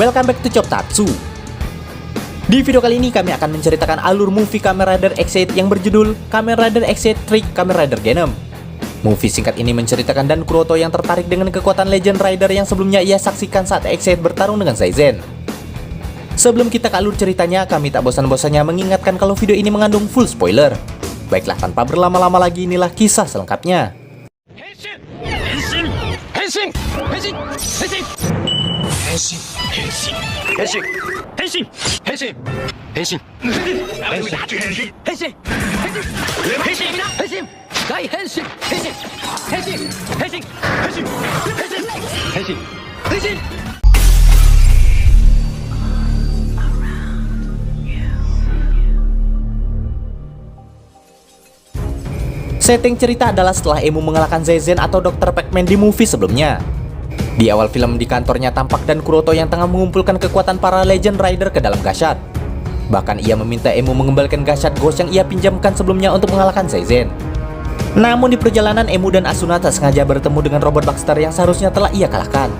Welcome back to Choptatsu. Di video kali ini kami akan menceritakan alur movie Kamen Rider X8 yang berjudul Kamen Rider X8 Trick Kamen Rider Genom. Movie singkat ini menceritakan Dan Kuroto yang tertarik dengan kekuatan Legend Rider yang sebelumnya ia saksikan saat X8 bertarung dengan Saizen. Sebelum kita ke alur ceritanya, kami tak bosan-bosannya mengingatkan kalau video ini mengandung full spoiler. Baiklah, tanpa berlama-lama lagi, inilah kisah selengkapnya. Henshin! Henshin! Henshin! Henshin! Henshin! Henshin! Henshin! Henshin! Henshin! Henshin! Henshin! Henshin! Henshin! Henshin! Henshin! Gai Henshin! Henshin! Henshin! Henshin! Henshin! Henshin! Henshin! Setting cerita adalah setelah Emu mengalahkan Saizen atau Dr. Pac-Man di movie sebelumnya. Di awal film di kantornya tampak Dan Kuroto yang tengah mengumpulkan kekuatan para Legend Rider ke dalam Gashat. Bahkan ia meminta Emu mengembalikan Gashat Ghost yang ia pinjamkan sebelumnya untuk mengalahkan Saizen. Namun di perjalanan Emu dan Asuna tak sengaja bertemu dengan robot Baxter yang seharusnya telah ia kalahkan.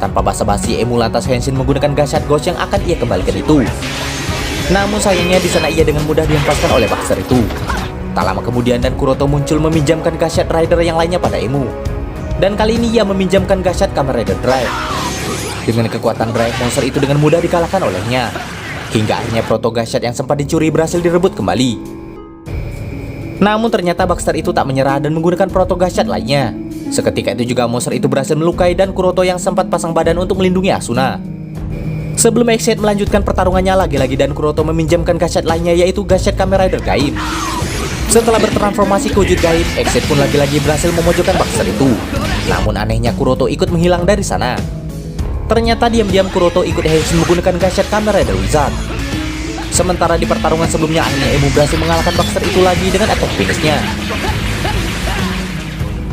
Tanpa basa-basi, Emu lantas Henshin menggunakan Gashat Ghost yang akan ia kembalikan itu. Namun sayangnya di sana ia dengan mudah dihempaskan oleh Baxter itu. Tak lama kemudian Dan Kuroto muncul meminjamkan Gashat Rider yang lainnya pada Emu. Dan kali ini ia meminjamkan Gashat Kamen Rider Drive. Dengan kekuatan Drive, monster itu dengan mudah dikalahkan olehnya. Hingga akhirnya Proto Gashat yang sempat dicuri berhasil direbut kembali. Namun ternyata Baxter itu tak menyerah dan menggunakan Proto Gashat lainnya. Seketika itu juga monster itu berhasil melukai Dan Kuroto yang sempat pasang badan untuk melindungi Asuna. Sebelum X8 melanjutkan pertarungannya, lagi-lagi Dan Kuroto meminjamkan Gashat lainnya, yaitu Gashat Kamen Rider Gaib. Setelah bertransformasi ke wujud gaib, X8 pun lagi-lagi berhasil memojokkan Baxter itu. Namun anehnya Kuroto ikut menghilang dari sana. Ternyata diam-diam Kuroto ikut Henshin menggunakan Gashat Kamen Rider Wizard. Sementara di pertarungan sebelumnya, akhirnya Emu berhasil mengalahkan Baxter itu lagi dengan attack finishnya.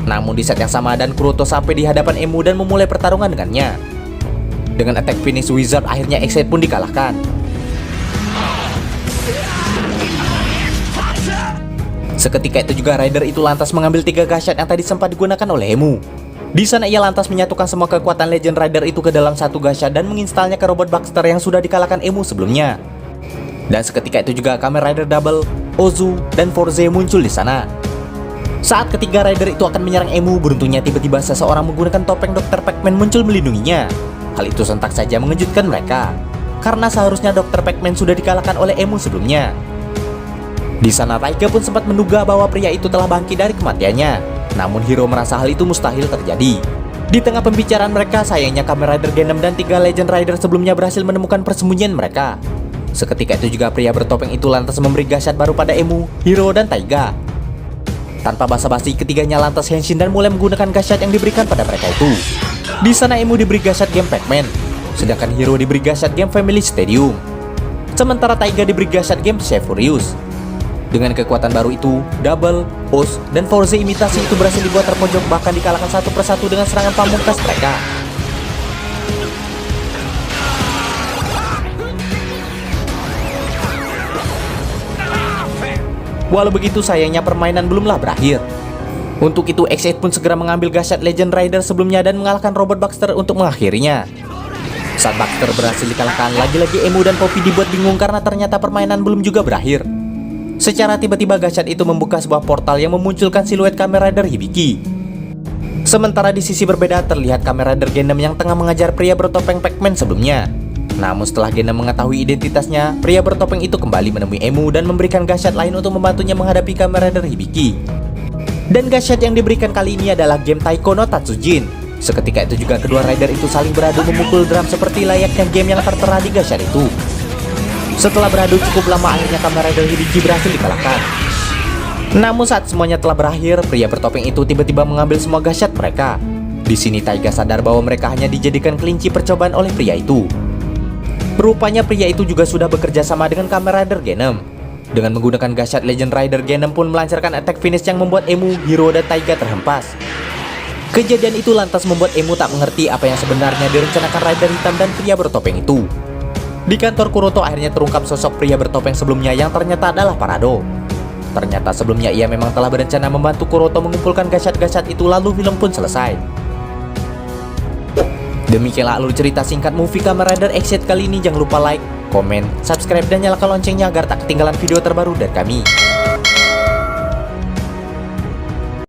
Namun di set yang sama, Dan Kuroto sampai di hadapan Emu dan memulai pertarungan dengannya. Dengan attack finish Wizard, akhirnya X8 pun dikalahkan. Seketika itu juga Rider itu lantas mengambil 3 Gashat yang tadi sempat digunakan oleh Emu. Di sana ia lantas menyatukan semua kekuatan Legend Rider itu ke dalam satu Gashat dan menginstalnya ke robot Baxter yang sudah dikalahkan Emu sebelumnya. Dan seketika itu juga Kamen Rider Double, Ozu, dan Forze muncul di sana. Saat ketiga Rider itu akan menyerang Emu, beruntungnya tiba-tiba seseorang menggunakan topeng Dr. Pac-Man muncul melindunginya. Hal itu sontak saja mengejutkan mereka, karena seharusnya Dr. Pac-Man sudah dikalahkan oleh Emu sebelumnya. Di sana Taiga pun sempat menduga bahwa pria itu telah bangkit dari kematiannya. Namun Hiro merasa hal itu mustahil terjadi. Di tengah pembicaraan mereka, sayangnya Kamen Rider Genom dan 3 Legend Rider sebelumnya berhasil menemukan persembunyian mereka. Seketika itu juga pria bertopeng itu lantas memberi Gashat baru pada Emu, Hiro, dan Taiga. Tanpa basa-basi, ketiganya lantas Henshin dan mulai menggunakan Gashat yang diberikan pada mereka itu. Di sana Emu diberi Gashat Game Pac-Man, sedangkan Hiro diberi Gashat Game Family Stadium. Sementara Taiga diberi Gashat Game Furious. Dengan kekuatan baru itu, Double, Oz, dan Forze imitasi itu berhasil dibuat terpojok, bahkan dikalahkan satu persatu dengan serangan pamungkas mereka. Walau begitu, sayangnya permainan belumlah berakhir. Untuk itu X8 pun segera mengambil Gashat Legend Rider sebelumnya dan mengalahkan robot Baxter untuk mengakhirinya. Saat Baxter berhasil dikalahkan, lagi-lagi Emu dan Poppy dibuat bingung karena ternyata permainan belum juga berakhir. Secara tiba-tiba Gashat itu membuka sebuah portal yang memunculkan siluet Kamen Rider Hibiki. Sementara di sisi berbeda terlihat Kamen Rider Genom yang tengah mengajar pria bertopeng Pac-Man sebelumnya. Namun setelah Genom mengetahui identitasnya, pria bertopeng itu kembali menemui Emu dan memberikan Gashat lain untuk membantunya menghadapi Kamen Rider Hibiki. Dan Gashat yang diberikan kali ini adalah game Taiko no Tatsujin. Seketika itu juga kedua Rider itu saling beradu memukul drum seperti layaknya game yang tertera di Gashat itu. Setelah beradu cukup lama, akhirnya Kamen Rider Hibiki berhasil dikalahkan. Namun saat semuanya telah berakhir, pria bertopeng itu tiba-tiba mengambil semua Gashat mereka. Di sini Taiga sadar bahwa mereka hanya dijadikan kelinci percobaan oleh pria itu. Rupanya pria itu juga sudah bekerja sama dengan Kamen Rider Genom. Dengan menggunakan Gashat Legend Rider, Genom pun melancarkan attack finish yang membuat Emu, Hiro, dan Taiga terhempas. Kejadian itu lantas membuat Emu tak mengerti apa yang sebenarnya direncanakan Rider Hitam dan pria bertopeng itu. Di kantor Kuroto akhirnya terungkap sosok pria bertopeng sebelumnya yang ternyata adalah Parado. Ternyata sebelumnya ia memang telah berencana membantu Kuroto mengumpulkan Gashat-Gashat itu, lalu film pun selesai. Demikianlah alur cerita singkat movie Kamen Rider Exit kali ini. Jangan lupa like, komen, subscribe, dan nyalakan loncengnya agar tak ketinggalan video terbaru dari kami.